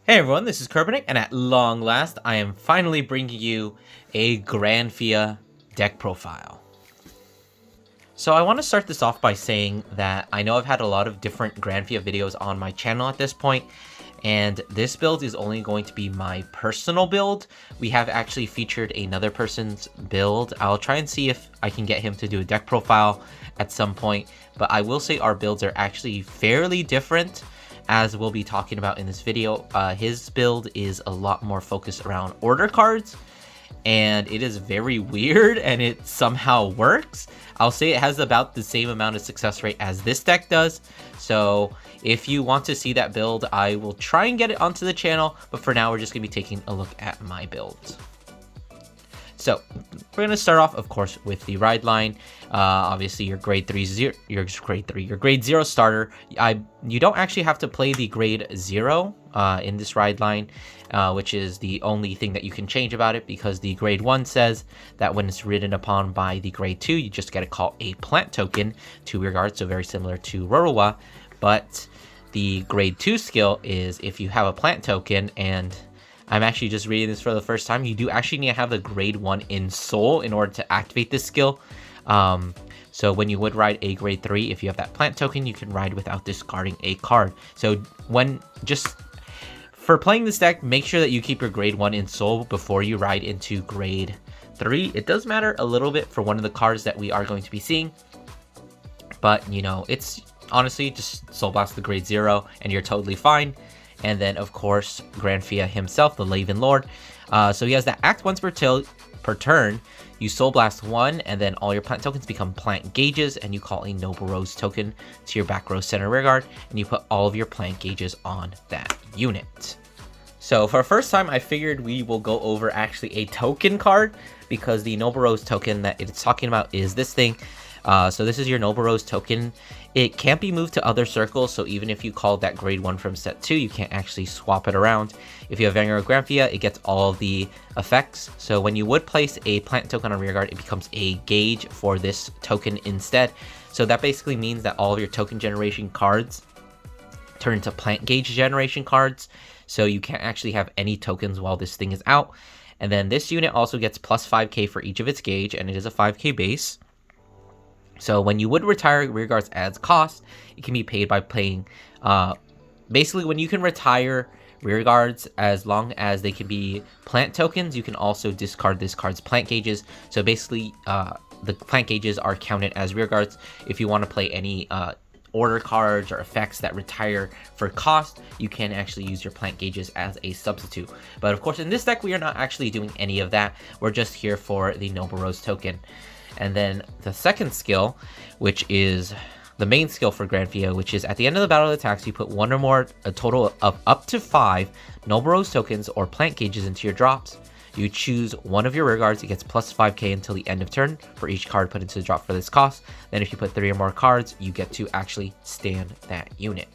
Hey everyone, this is Kerbenik, and at long last, I am finally bringing you a Granfia deck profile. So I want to start this off by saying that I know I've had a lot of different Granfia videos on my channel at this point, and this build is only going to be my personal build. We have actually featured another person's build. I'll try and see if I can get him to do a deck profile at some point, but I will say our builds are actually fairly different. As we'll be talking about in this video, his build is a lot more focused around order cards, and it is very weird, and it somehow works. I'll say it has about the same amount of success rate as this deck does, so if you want to see that build, I will try and get it onto the channel, but for now, we're just going to be taking a look at my builds. So we're going to start off, of course, with the ride line. Obviously, your grade 0 starter. You don't actually have to play the grade 0 in this ride line, which is the only thing that you can change about it, because the grade 1 says that when it's ridden upon by the grade 2, you just got to call a plant token to your guard, so very similar to Rorowa. But the grade 2 skill is if you have a plant token, and I'm actually just reading this for the first time, you do actually need to have the grade 1 in soul in order to activate this skill. So when you would ride a grade 3, if you have that plant token, you can ride without discarding a card. So for playing this deck, make sure that you keep your grade 1 in soul before you ride into grade 3. It does matter a little bit for one of the cards that we are going to be seeing, but you know, it's honestly just Soul Blast the grade 0 and you're totally fine. And then, of course, Granfia himself, the Laven Lord. So he has that act once per turn. You Soul Blast 1, and then all your plant tokens become plant gauges, and you call a Noble Rose token to your back row center rearguard, and you put all of your plant gauges on that unit. So for first time, I figured we will go over actually a token card, because the Noble Rose token that it's talking about is this thing. So this is your Noble Rose token. It can't be moved to other circles, so even if you called that grade 1 from set 2, you can't actually swap it around. If you have Vanguard Granfia, it gets all of the effects. So when you would place a plant token on rearguard, it becomes a gauge for this token instead. So that basically means that all of your token generation cards turn into plant gauge generation cards. So you can't actually have any tokens while this thing is out. And then this unit also gets plus 5k for each of its gauge, and it is a 5k base. So when you would retire rearguards as cost, it can be paid by playing, basically when you can retire rearguards, as long as they can be plant tokens, you can also discard this card's plant gauges. So basically, the plant gauges are counted as rearguards. If you want to play any order cards or effects that retire for cost, you can actually use your plant gauges as a substitute. But of course, in this deck, we are not actually doing any of that. We're just here for the Noble Rose token. And then the second skill, which is the main skill for Granfia, which is at the end of the battle attacks, you put one or more, a total of up to 5 Noble Rose tokens or plant gauges into your drops. You choose one of your rearguards, it gets plus 5k until the end of turn for each card put into the drop for this cost. Then if you put 3 or more cards, you get to actually stand that unit.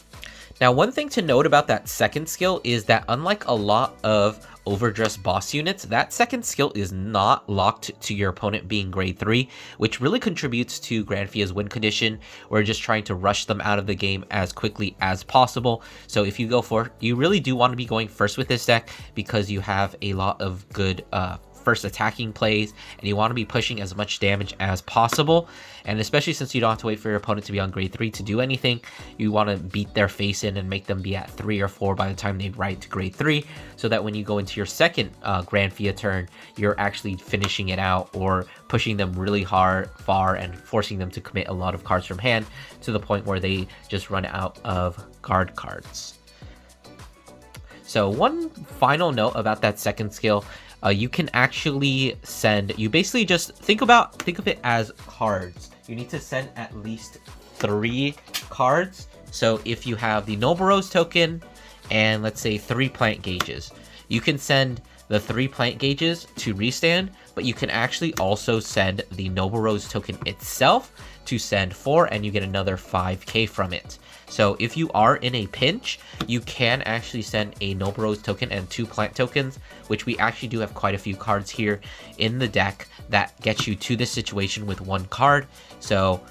Now, one thing to note about that second skill is that unlike a lot of overdressed boss units, that second skill is not locked to your opponent being grade 3, which really contributes to Granfia's win condition. We're just trying to rush them out of the game as quickly as possible. So if you go for, you really do want to be going first with this deck, because you have a lot of good first attacking plays, and you want to be pushing as much damage as possible. And especially since you don't have to wait for your opponent to be on grade 3 to do anything, you want to beat their face in and make them be at 3 or 4 by the time they ride to grade 3, so that when you go into your second Granfia turn, you're actually finishing it out or pushing them really far and forcing them to commit a lot of cards from hand to the point where they just run out of guard cards. So one final note about that second skill, you can actually send, you basically just think of it as cards. You need to send at least 3 cards. So if you have the Noble Rose token and let's say 3 plant gauges, you can send the 3 plant gauges to restand, but you can actually also send the Noble Rose token itself to send 4, and you get another 5k from it. So if you are in a pinch, you can actually send a Noble Rose token and 2 plant tokens, which we actually do have quite a few cards here in the deck that get you to this situation with 1 card. So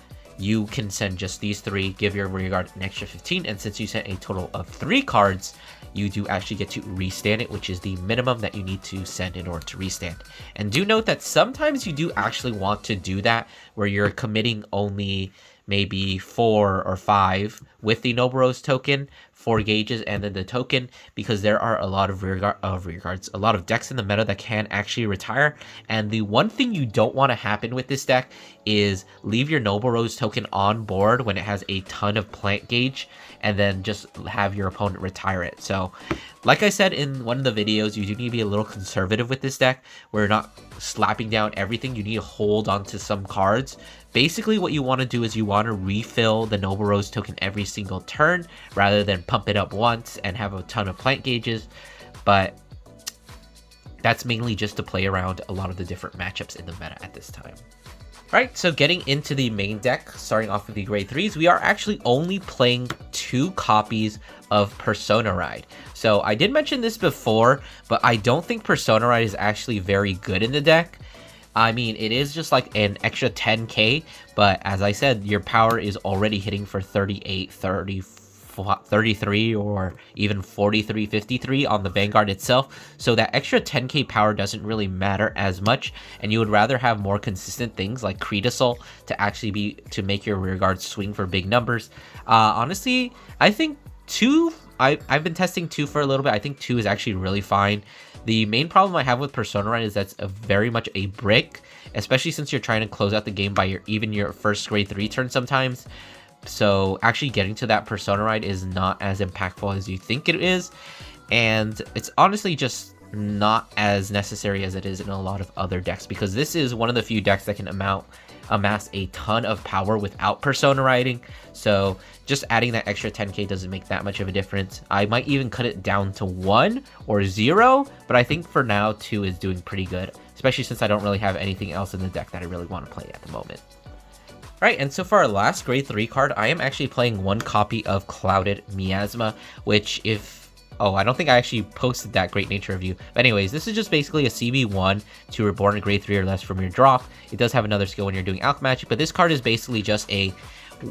you can send just these 3, give your rearguard an extra 15, and since you sent a total of 3 cards, you do actually get to restand it, which is the minimum that you need to send in order to restand. And do note that sometimes you do actually want to do that, where you're committing only maybe 4 or 5 with the Noble Rose token, 4 gauges, and then the token, because there are a lot of rearguards, a lot of decks in the meta that can actually retire. And the one thing you don't want to happen with this deck is leave your Noble Rose token on board when it has a ton of plant gauge, and then just have your opponent retire it. So, like I said in one of the videos, you do need to be a little conservative with this deck. We're not slapping down everything. You need to hold on to some cards. Basically, what you want to do is you want to refill the Noble Rose token every single turn, rather than pump it up once and have a ton of plant gauges. But that's mainly just to play around a lot of the different matchups in the meta at this time. Alright, so getting into the main deck, starting off with the grade 3s, we are actually only playing 2 copies of Persona Ride. So I did mention this before, but I don't think Persona Ride is actually very good in the deck. I mean, it is just like an extra 10k, but as I said, your power is already hitting for 38, 33, or even 43, 53 on the Vanguard itself, so that extra 10k power doesn't really matter as much, and you would rather have more consistent things like Creedasol to make your rearguard swing for big numbers. Honestly, I think 2, I've been testing 2 for a little bit. I think 2 is actually really fine. The main problem I have with Persona Ride is that's very much a brick, especially since you're trying to close out the game by your first grade 3 turn sometimes. So actually getting to that Persona Ride is not as impactful as you think it is, and it's honestly just not as necessary as it is in a lot of other decks, because this is one of the few decks that can amass a ton of power without Persona Riding. So just adding that extra 10k doesn't make that much of a difference. I might even cut it down to 1 or 0, but I think for now 2 is doing pretty good, especially since I don't really have anything else in the deck that I really want to play at the moment. Right, and so for our last grade 3 card, I am actually playing 1 copy of Clouded Miasma, which I don't think I actually posted that great nature review. But anyways, this is just basically a CB1 to reborn a grade 3 or less from your drop. It does have another skill when you're doing Alchemy Magic, but this card is basically just a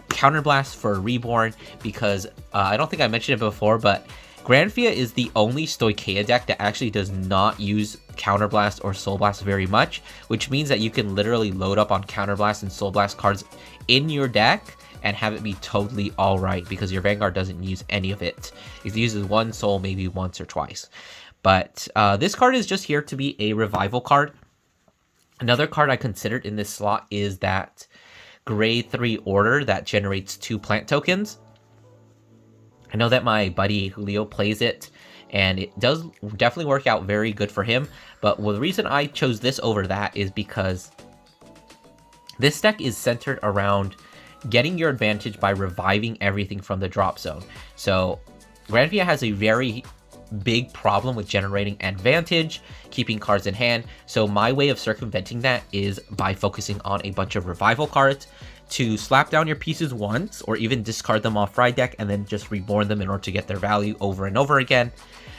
counterblast for a reborn, because I don't think I mentioned it before, but Granfia is the only Stoicheia deck that actually does not use Counterblast or Soul Blast very much, which means that you can literally load up on Counterblast and Soul Blast cards in your deck and have it be totally alright, because your Vanguard doesn't use any of it. It uses 1 soul maybe once or twice. But this card is just here to be a revival card. Another card I considered in this slot is that grade 3 order that generates 2 plant tokens. I know that my buddy Julio plays it, and it does definitely work out very good for him, but the reason I chose this over that is because this deck is centered around getting your advantage by reviving everything from the drop zone. So Granfia has a very big problem with generating advantage, keeping cards in hand, so my way of circumventing that is by focusing on a bunch of revival cards to slap down your pieces once, or even discard them off Ride deck and then just reborn them in order to get their value over and over again.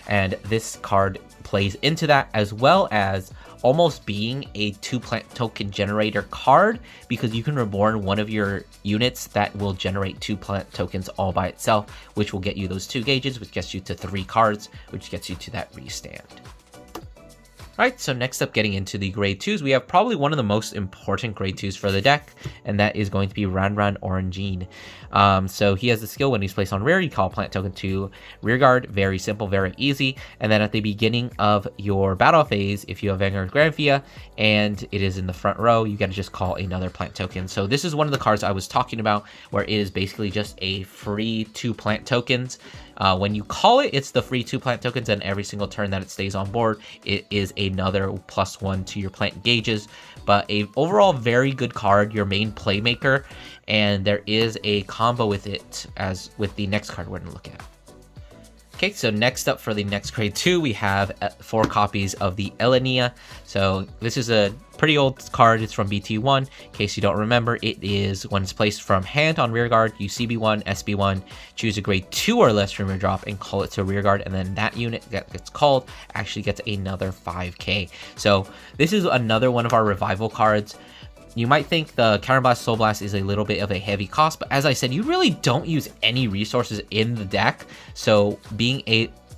And this card plays into that, as well as almost being a 2 plant token generator card, because you can reborn one of your units that will generate 2 plant tokens all by itself, which will get you those 2 gauges, which gets you to 3 cards, which gets you to that restand. Alright, so next up, getting into the grade 2s, we have probably one of the most important grade 2s for the deck, and that is going to be Ranran Orangine. So he has the skill when he's placed on rear, you call plant token to rearguard. Very simple, very easy. And then at the beginning of your battle phase, if you have Vanguard Granfia and it is in the front row, you gotta just call another plant token. So this is one of the cards I was talking about, where it is basically just a free 2 plant tokens. When you call it, it's the free 2 plant tokens, and every single turn that it stays on board, it is another +1 to your plant gauges. But a overall very good card, your main playmaker, and there is a combo with it as with the next card we're going to look at. Okay, so next up for the next grade 2, we have 4 copies of the Elenia. So this is a pretty old card. It's from BT1. In case you don't remember, it is when it's placed from hand on rearguard, you CB1, SB1, choose a grade 2 or less from your drop and call it to rearguard, and then that unit that gets called actually gets another 5k. So this is another one of our revival cards. you might think the Counterblast Soul Blast is a little bit of a heavy cost, but as I said, you really don't use any resources in the deck, so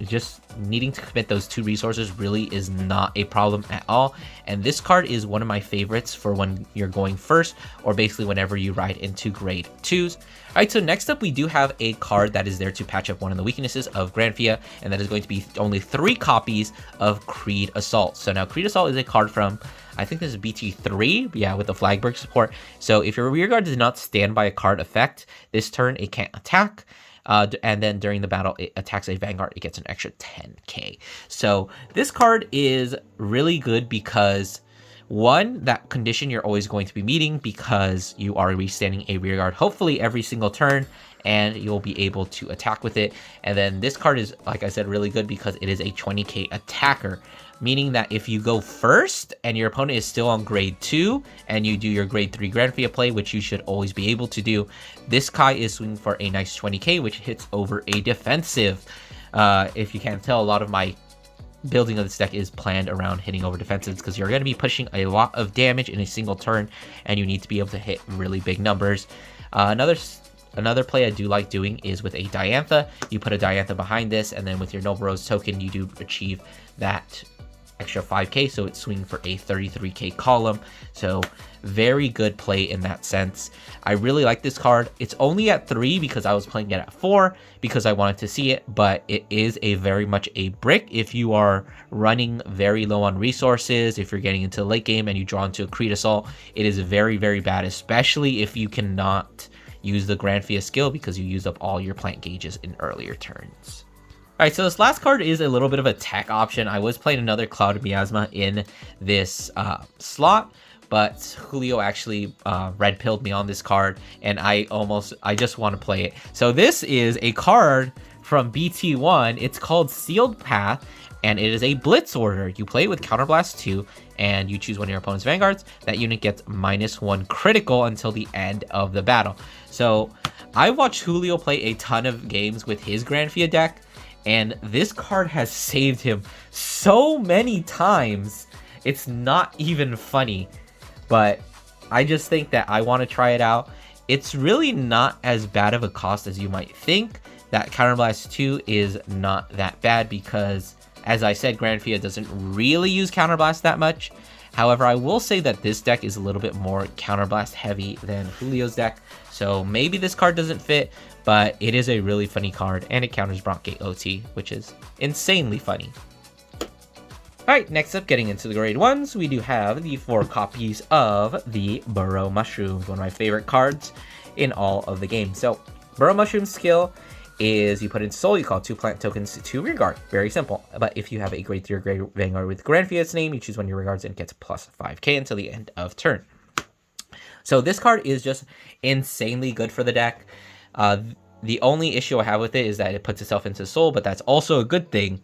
just needing to commit those 2 resources really is not a problem at all. And this card is one of my favorites for when you're going first, or basically whenever you ride into grade 2s. Alright, so next up we do have a card that is there to patch up one of the weaknesses of Granfia, and that is going to be only 3 copies of Creed Assault. So now Creed Assault is a card from, I think this is BT3, yeah, with the Flagberg support. So if your rear guard does not stand by a card effect, this turn it can't attack. And then during the battle, it attacks a Vanguard, it gets an extra 10k. So this card is really good because, one, that condition you're always going to be meeting because you are restanding a rear guard hopefully every single turn, and you'll be able to attack with it. And then this card is, like I said, really good because it is a 20k attacker, meaning that if you go first and your opponent is still on grade 2 and you do your grade 3 Granfia play, which you should always be able to do, this Kai is swinging for a nice 20k, which hits over a defensive. If you can't tell, a lot of my building of this deck is planned around hitting over defensives because you're going to be pushing a lot of damage in a single turn, and you need to be able to hit really big numbers. Another play I do like doing is with a Diantha. You put a Diantha behind this, and then with your Noble Rose token, you do achieve that extra 5k, so it's swinging for a 33k column. So very good play in that sense. I really like this card. It's only at 3 because I was playing it at 4 because I wanted to see it, but it is a very much a brick if you are running very low on resources. If you're getting into the late game and you draw into a Creed Assault, it is very, very bad, especially if you cannot use the Granfia skill because you used up all your plant gauges in earlier turns. Alright, so this last card is a little bit of a tech option. I was playing another Cloud Miasma in this slot, but Julio actually red-pilled me on this card, and I just want to play it. So this is a card from BT1. It's called Sealed Path, and it is a Blitz order. You play it with Counterblast 2, and you choose one of your opponent's Vanguards. That unit gets -1 critical until the end of the battle. So I watched Julio play a ton of games with his Granfia deck, and this card has saved him so many times. It's not even funny, but I just think that I want to try it out. It's really not as bad of a cost as you might think. That Counterblast 2 is not that bad because, as I said, Granfia doesn't really use Counterblast that much. However, I will say that this deck is a little bit more Counterblast heavy than Julio's deck, so maybe this card doesn't fit, but it is a really funny card, and it counters Brockgate OT, which is insanely funny. Alright, next up, getting into the grade 1s, we do have the 4 copies of the Burrow Mushrooms, one of my favorite cards in all of the game. So, Burrow Mushroom's skill is you put in Soul, you call 2 plant tokens to rear guard. Very simple. But if you have a grade 3 or grade Vanguard with Granfia's name, you choose one of your rear guards and it gets plus 5k until the end of turn. So this card is just insanely good for the deck. The only issue I have with it is that it puts itself into Soul, but that's also a good thing,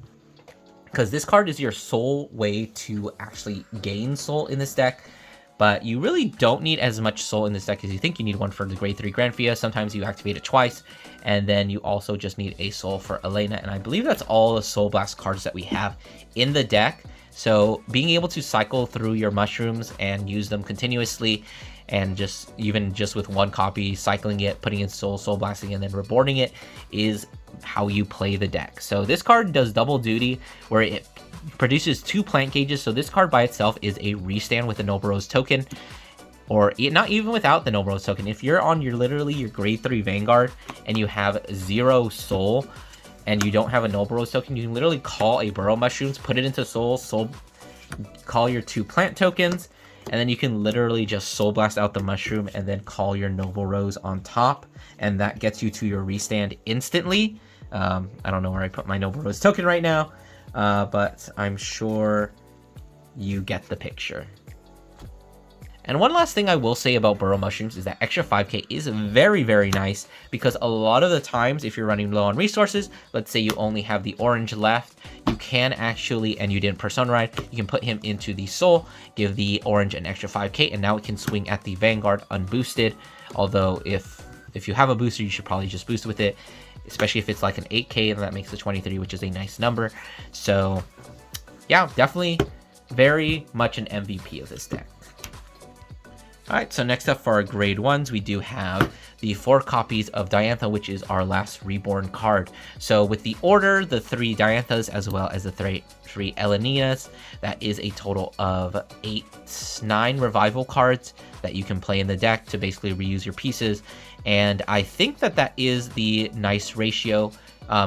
because this card is your sole way to actually gain Soul in this deck. But you really don't need as much Soul in this deck as you think. You need one for the grade 3 Granfia. Sometimes you activate it twice, and then you also just need a Soul for Elena. And I believe that's all the Soul Blast cards that we have in the deck. So being able to cycle through your mushrooms and use them continuously, and just with one copy, cycling it, putting in Soul Blasting, and then reborning it is how you play the deck. So this card does double duty, where it produces 2 plant gauges. So this card by itself is a restand with a Noble Rose token, or not even without the Noble Rose token. If you're on your grade 3 Vanguard and you have 0 Soul and you don't have a Noble Rose token, you can literally call a Burrow Mushrooms, put it into Soul, call your 2 plant tokens, and then you can literally just Soul Blast out the mushroom and then call your Noble Rose on top, and that gets you to your restand instantly. I don't know where I put my Noble Rose token right now, but I'm sure you get the picture. And one last thing I will say about Burrow Mushrooms is that extra 5k is very, very nice, because a lot of the times if you're running low on resources, let's say you only have the orange left, you can actually, and you didn't Persona Ride, you can put him into the Soul, give the orange an extra 5k, and now it can swing at the Vanguard unboosted. Although if you have a booster, you should probably just boost with it, especially if it's like an 8k, and that makes it 23, which is a nice number. So yeah, definitely very much an MVP of this deck. Alright, so next up for our grade 1s, we do have the 4 copies of Diantha, which is our last reborn card. So with the order, the 3 Dianthas as well as the 3 Elenias, that is a total of 9 revival cards that you can play in the deck to basically reuse your pieces. And I think that is the nice ratio,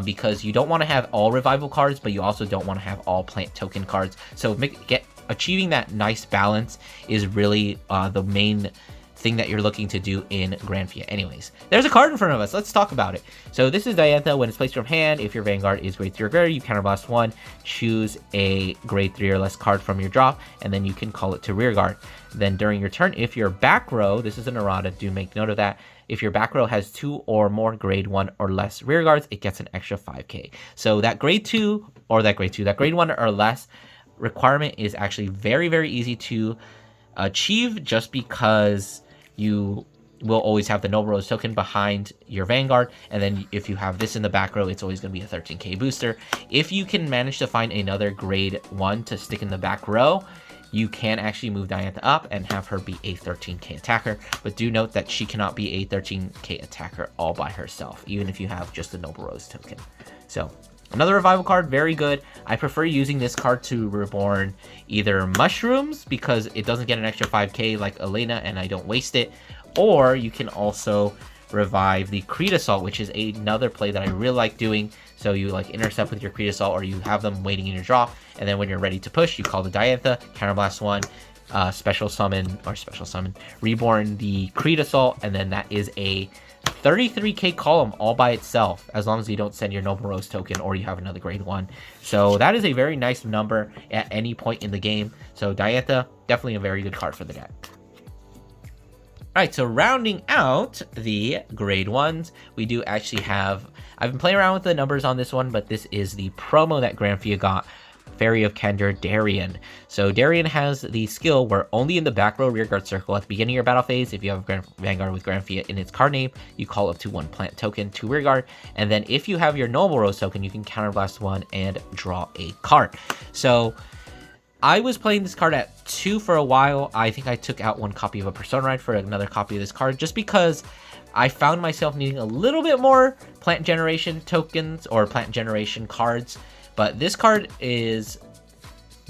because you don't want to have all revival cards, but you also don't want to have all plant token cards. So achieving that nice balance is really the main thing that you're looking to do in Granfia. Anyways, there's a card in front of us. Let's talk about it. So this is Diantha. When it's placed from hand, if your Vanguard is grade 3 or greater, you counterblast 1, choose a grade 3 or less card from your drop, and then you can call it to rearguard. Then during your turn, if your back row, this is an errata, do make note of that, if your back row has 2 or more grade 1 or less rear guards, it gets an extra 5k. So that grade 1 or less requirement is actually very, very easy to achieve, just because you will always have the Noble Rose token behind your Vanguard, and then if you have this in the back row, it's always going to be a 13k booster. If you can manage to find another grade 1 to stick in the back row, you can actually move Diantha up and have her be a 13k attacker, but do note that she cannot be a 13k attacker all by herself, even if you have just the Noble Rose token. So another revival card, very good. I prefer using this card to reborn either mushrooms, because it doesn't get an extra 5k like Elena and I don't waste it, or you can also revive the Creed Assault, which is another play that I really like doing. So you like intercept with your Creed Assault, or you have them waiting in your draw, and then when you're ready to push, you call the Diantha, counterblast 1, special summon, reborn the Creed Assault, and then that is a 33k column all by itself, as long as you don't send your Noble Rose token or you have another grade 1. So that is a very nice number at any point in the game. So Diantha, definitely a very good card for the deck. Alright, so rounding out the grade 1s, we do actually have, I've been playing around with the numbers on this one, but this is the promo that Granfia got, Fairy of Kender, Darien. So Darien has the skill where only in the back row rearguard circle at the beginning of your battle phase, if you have Vanguard with Granfia in its card name, you call up to 1 plant token to rearguard, and then if you have your Noble Rose token, you can counterblast 1 and draw a card. So I was playing this card at 2 for a while. I think I took out 1 copy of a Persona Ride for another copy of this card, just because I found myself needing a little bit more plant generation tokens or plant generation cards. But this card is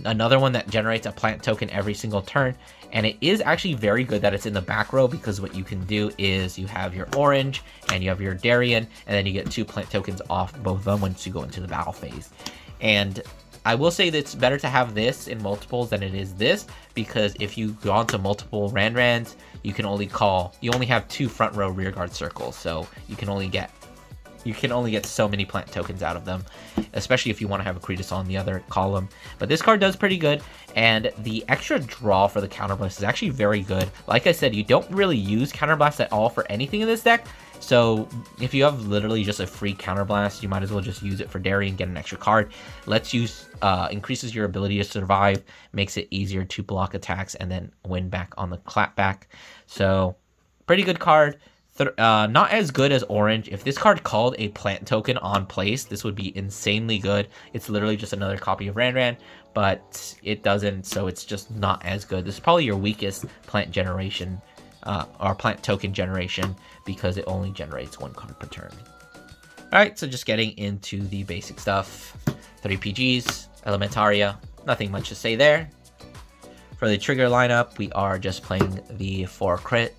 another one that generates a plant token every single turn, and it is actually very good that it's in the back row, because what you can do is you have your orange and you have your Darien, and then you get 2 plant tokens off both of them once you go into the battle phase. And I will say that it's better to have this in multiples than it is this, because if you go on to multiple Rands, you only have 2 front row rear guard circles, so you can only get so many plant tokens out of them, especially if you want to have a Creed Assault on the other column. But this card does pretty good, and the extra draw for the Counterblast is actually very good. Like I said, you don't really use Counterblast at all for anything in this deck, so if you have literally just a free Counterblast, you might as well just use it for Darien, get an extra card. Increases your ability to survive, makes it easier to block attacks, and then win back on the clapback. So pretty good card. Not as good as orange. If this card called a plant token on place, this would be insanely good. It's literally just another copy of Ran, but it doesn't, so it's just not as good. This is probably your weakest plant generation, or plant token generation, because it only generates 1 card per turn. Alright, so just getting into the basic stuff. 3 PGs, Elementaria, nothing much to say there. For the trigger lineup, we are just playing the 4 crit,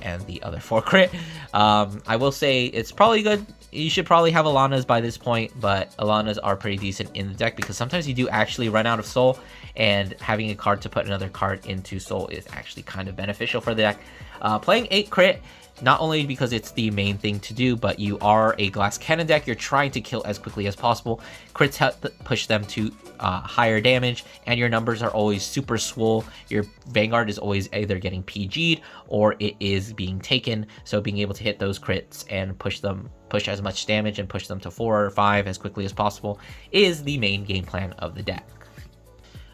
and the other 4 crit. I will say it's probably good. You should probably have Alanas by this point, but Alanas are pretty decent in the deck, because sometimes you do actually run out of soul, and having a card to put another card into soul is actually kind of beneficial for the deck. Playing 8 crit, not only because it's the main thing to do, but you are a glass cannon deck. You're trying to kill as quickly as possible. Crits help push them to higher damage, and your numbers are always super swole. Your Vanguard is always either getting PG'd or it is being taken, so being able to hit those crits and push as much damage and push them to 4 or 5 as quickly as possible is the main game plan of the deck.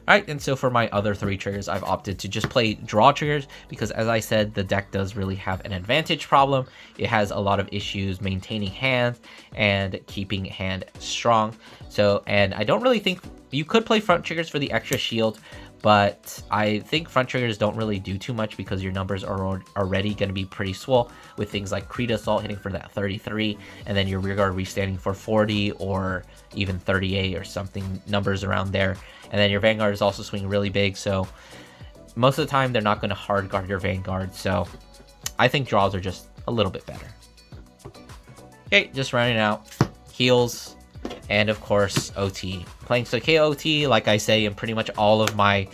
Alright, and so for my other 3 triggers, I've opted to just play draw triggers, because as I said, the deck does really have an advantage problem. It has a lot of issues maintaining hand and keeping hand strong. So, and I don't really think you could play front triggers for the extra shield, but I think front triggers don't really do too much because your numbers are already going to be pretty swole with things like Creed Assault hitting for that 33, and then your rear guard restanding for 40 or even 38 or something, numbers around there. And then your Vanguard is also swinging really big, so most of the time they're not going to hard guard your Vanguard, so I think draws are just a little bit better. Okay, just rounding out, heals, and of course OT. Playing Sokeo OT, like I say in pretty much all of my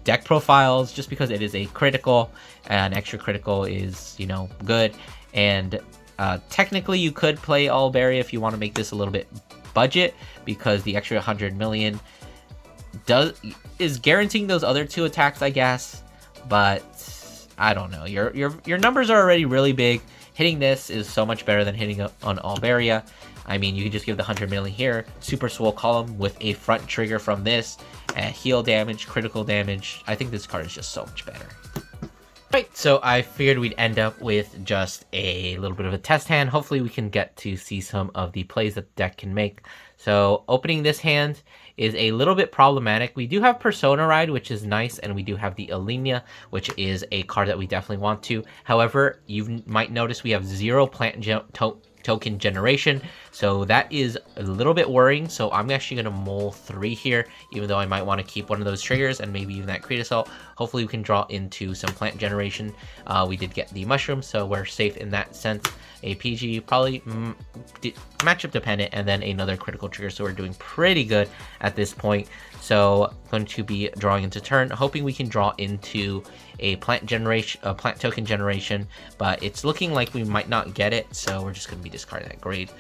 deck profiles, just because it is a critical, and extra critical is, you know, good. And technically you could play Alberia if you want to make this a little bit budget, because the extra 100 million is guaranteeing those other two attacks, I guess. But I don't know, your numbers are already really big. Hitting this is so much better than hitting on Alberia. I mean, you can just give the 100 million here, Super Swole Column with a front trigger from this, and heal damage, critical damage. I think this card is just so much better. Right, so I figured we'd end up with just a little bit of a test hand. Hopefully we can get to see some of the plays that the deck can make. So opening this hand is a little bit problematic. We do have Persona Ride, which is nice, and we do have the Alemnia, which is a card that we definitely want to. However, you might notice we have 0 plant token generation, so that is a little bit worrying. So I'm actually going to mull 3 here, even though I might want to keep one of those triggers and maybe even that Creed Assault. Hopefully we can draw into some plant generation. We did get the mushroom, so we're safe in that sense. A PG, probably matchup dependent, and then another critical trigger, so we're doing pretty good at this point. So going to be drawing into turn, hoping we can draw into a plant token generation, but it's looking like we might not get it, so we're just going to be discarding that grade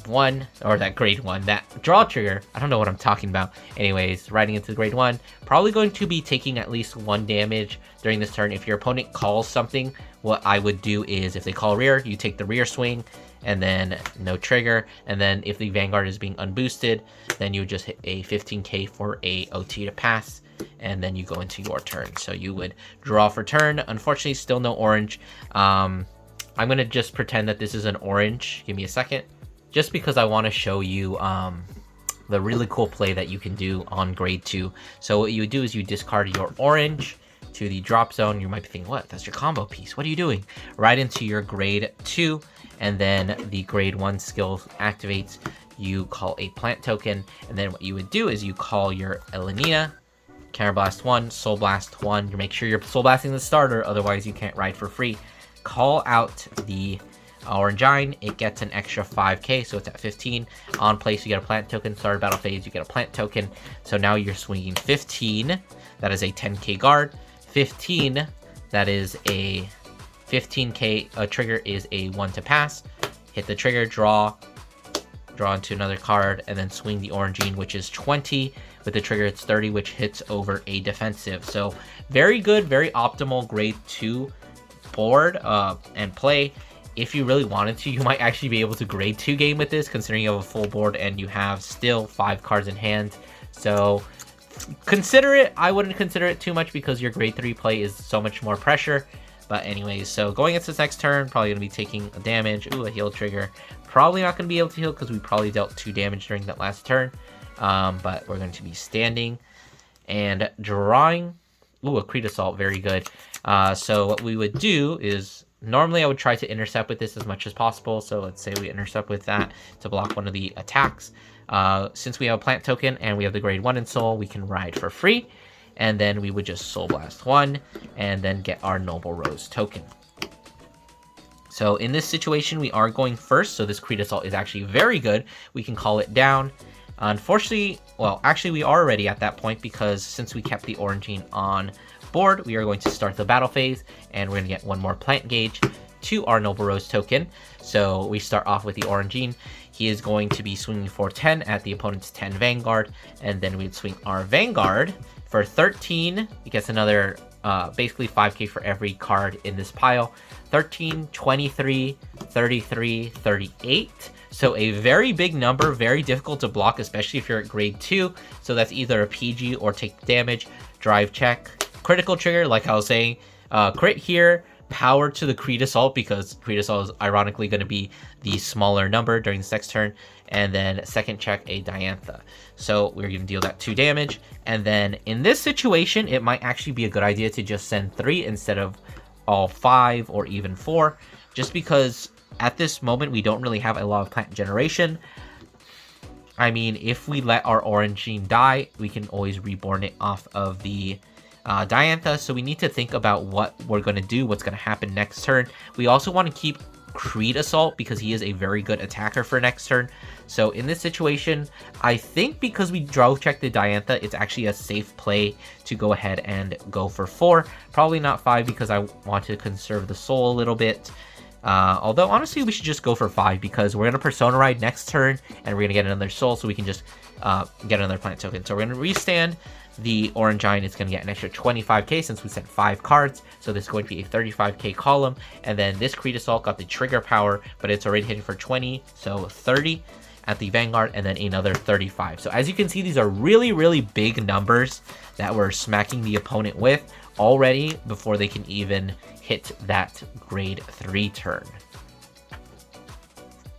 1, or that grade 1, that draw trigger. I don't know what I'm talking about. Anyways, riding into the grade 1, probably going to be taking at least 1 damage during this turn. If your opponent calls something, what I would do is, if they call rear, you take the rear swing and then no trigger, and then if the Vanguard is being unboosted, then you would just hit a 15k for a OT to pass, and then you go into your turn. So you would draw for turn. Unfortunately, still no orange. I'm gonna just pretend that this is an orange. Give me a second, just because I want to show you the really cool play that you can do on grade 2. So what you would do is you discard your orange to the drop zone. You might be thinking, what? That's your combo piece. What are you doing? Right into your grade 2, and then the grade 1 skill activates. You call a plant token, and then what you would do is you call your Elenina, Counterblast 1, Soul Blast 1. You make sure you're Soul Blasting the starter, otherwise you can't ride for free. Call out the Orangine, it gets an extra 5k, so it's at 15. On place, you get a plant token. Start battle phase, you get a plant token. So now you're swinging 15. That is a 10k guard. 15, that is a 15k trigger, is a 1 to pass. Hit the trigger, draw into another card, and then swing the Orangine, which is 20. With the trigger, it's 30, which hits over a defensive. So very good, very optimal grade 2 board and play. If you really wanted to, you might actually be able to grade 2 game with this, considering you have a full board and you have still 5 cards in hand. So consider it. I wouldn't consider it too much because your grade 3 play is so much more pressure. But anyways, so going into this next turn, probably going to be taking a damage. Ooh, a heal trigger. Probably not going to be able to heal because we probably dealt 2 damage during that last turn. But we're going to be standing and drawing. Ooh, a Creed Assault, very good. So what we would do is, normally I would try to intercept with this as much as possible. So let's say we intercept with that to block one of the attacks. Since we have a plant token and we have the grade 1 in soul, we can ride for free. And then we would just Soul Blast 1 and then get our Noble Rose token. So in this situation, we are going first. So this Creed Assault is actually very good. We can call it down. Unfortunately, well, actually we are already at that point, because since we kept the Orangine on board, we are going to start the battle phase, and we're going to get 1 more plant gauge to our Noble Rose token. So we start off with the Orangine. He is going to be swinging for 10 at the opponent's 10 Vanguard, and then we'd swing our Vanguard for 13. He gets another basically 5k for every card in this pile. 13, 23, 33, 38. So a very big number, very difficult to block, especially if you're at grade 2. So that's either a PG or take damage. Drive check. Critical trigger, like I was saying. Crit here, power to the Creed Assault because Creed Assault is ironically going to be the smaller number during this next turn. And then second check a Diantha. So we're going to deal that 2 damage. And then in this situation, it might actually be a good idea to just send 3 instead of all 5 or even 4. Just because at this moment, we don't really have a lot of plant generation. I mean, if we let our Orangine die, we can always reborn it off of the Diantha. So we need to think about what we're going to do, what's going to happen next turn. We also want to keep Creed Assault because he is a very good attacker for next turn. So in this situation, I think because we draw check the Diantha, it's actually a safe play to go ahead and go for 4. Probably not 5 because I want to conserve the soul a little bit. Although honestly we should just go for 5 because we're going to Persona Ride next turn and we're going to get another soul, so we can just get another plant token. So we're going to restand the Orangine. It's going to get an extra 25k since we sent 5 cards, so this is going to be a 35k column. And then this Creed Assault got the trigger power, but it's already hitting for 20, so 30 at the Vanguard, and then another 35. So as you can see, these are really big numbers that we're smacking the opponent with already before they can even hit that grade 3 turn.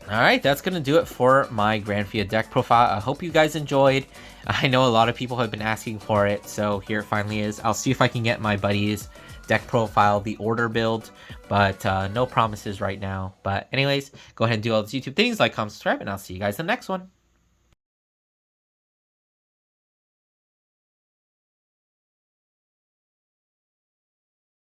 Alright, that's going to do it for my Granfia deck profile. I hope you guys enjoyed. I know a lot of people have been asking for it, so here it finally is. I'll see if I can get my buddy's deck profile, the order build, but no promises right now. But anyways, go ahead and do all those YouTube things, like, comment, subscribe, and I'll see you guys in the next one.